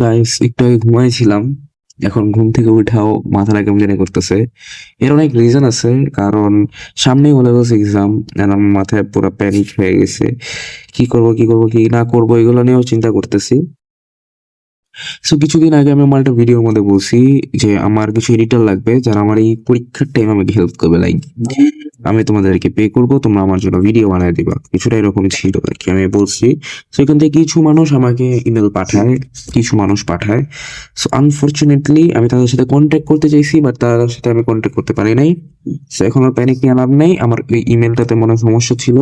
Guys একটু আগে ঘুমাইছিলাম। এখন ঘুম থেকে উঠাও মাথাটা কেমন জানি করতেছে। এর অনেক রিজন আছে, কারণ সামনেই হলো এক্সাম। আমার মাথায় পুরো প্যানিক হয়ে গেছে। কি করব কি না করব এগুলো নিয়েও চিন্তা করতেছি। সো কিছুদিন আগে আমি আমার একটা ভিডিওর মধ্যে বলছি যে আমার কিছু এডিটর লাগবে যারা আমার এই পরীক্ষার টাইম আমাকে হেল্প করবে। লাইক আমি তোমাদেরকে পে করব, তোমরা আমার জন্য ভিডিও বানায় দিবা, কিছুটা এরকম ছিল আর কি। আমি বলছি সেখান থেকে কিছু মানুষ আমাকে ইমেল পাঠায়, কিছু মানুষ পাঠায়। সো আনফরচুনেটলি আমি তাদের সাথে কন্ট্যাক্ট করতে চাইছি, বাট তাদের সাথে আমি কন্ট্যাক্ট করতে পারি নাই। সো এখন আর প্যানিক নিয়ে লাভ নেই, আমার ওই ইমেলটাতে মনে হয় সমস্যা ছিল।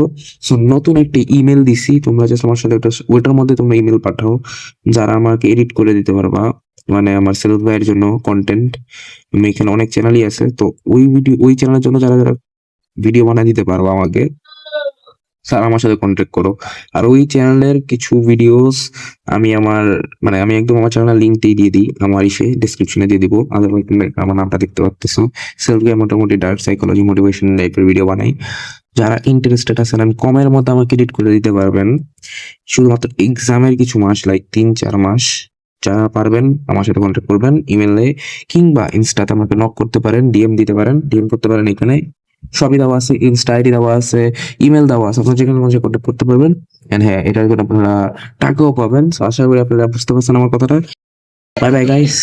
সো নতুন একটা ইমেল দিছি, তোমরা জাস্ট আমার সাথে ওইটার মধ্যে তোমরা ইমেল পাঠাও যারা আমাকে এডিট করে দিতে পারবা, মানে আমার সেলফ ভাইয়ের জন্য কন্টেন্ট। আমি এখানে অনেক চ্যানেলই আছে, তো ওই চ্যানেলের জন্য যারা যারা ভিডিও বানিয়ে দিতে পারবো আমাকে, স্যার আমার সাথে কন্ট্যাক্ট করো। আর ওই চ্যানেলের কিছু ভিডিওস আমি আমার, মানে আমি একদম আমার চ্যানেলের লিঙ্কটাই দিয়ে দিই, আমার ইসে ডিসক্রিপশনে দিয়ে দিব। আদারওয়াইজ তুমি আমার নামটা দেখতে পাচ্তেছো। সেলফ গেম মোটামুটি ডার্ক সাইকোলজি মোটিভেশন টাইপের ভিডিও বানাই। যারা ইন্টারেস্টেড আছেন আমি কমের মধ্যে আমাকে এডিট করে দিতে পারবেন। শুধুমাত্র এক্সামের কিছু মাস, লাইক 3-4 মাস। যারা পারবেন আমার সাথে কন্ট্যাক্ট করবেন ইমেলে, কিংবা ইনস্টাতে আমাকে নক করতে পারেন, ডিএম দিতে পারেন, ডিএম করতে পারেন। এখানে সবই দেওয়া আছে, ইনস্টা আইডি দেওয়া আছে, ইমেল দেওয়া আছে, আপনার যেখানে মনে কন্ট্যাক্ট করতে পারবেন। এন্ড হ্যাঁ, এটার জন্য আপনারা টাকাও পাবেন। So, আশা করি আপনারা বুঝতে পারছেন আমার কথাটা। Bye bye guys.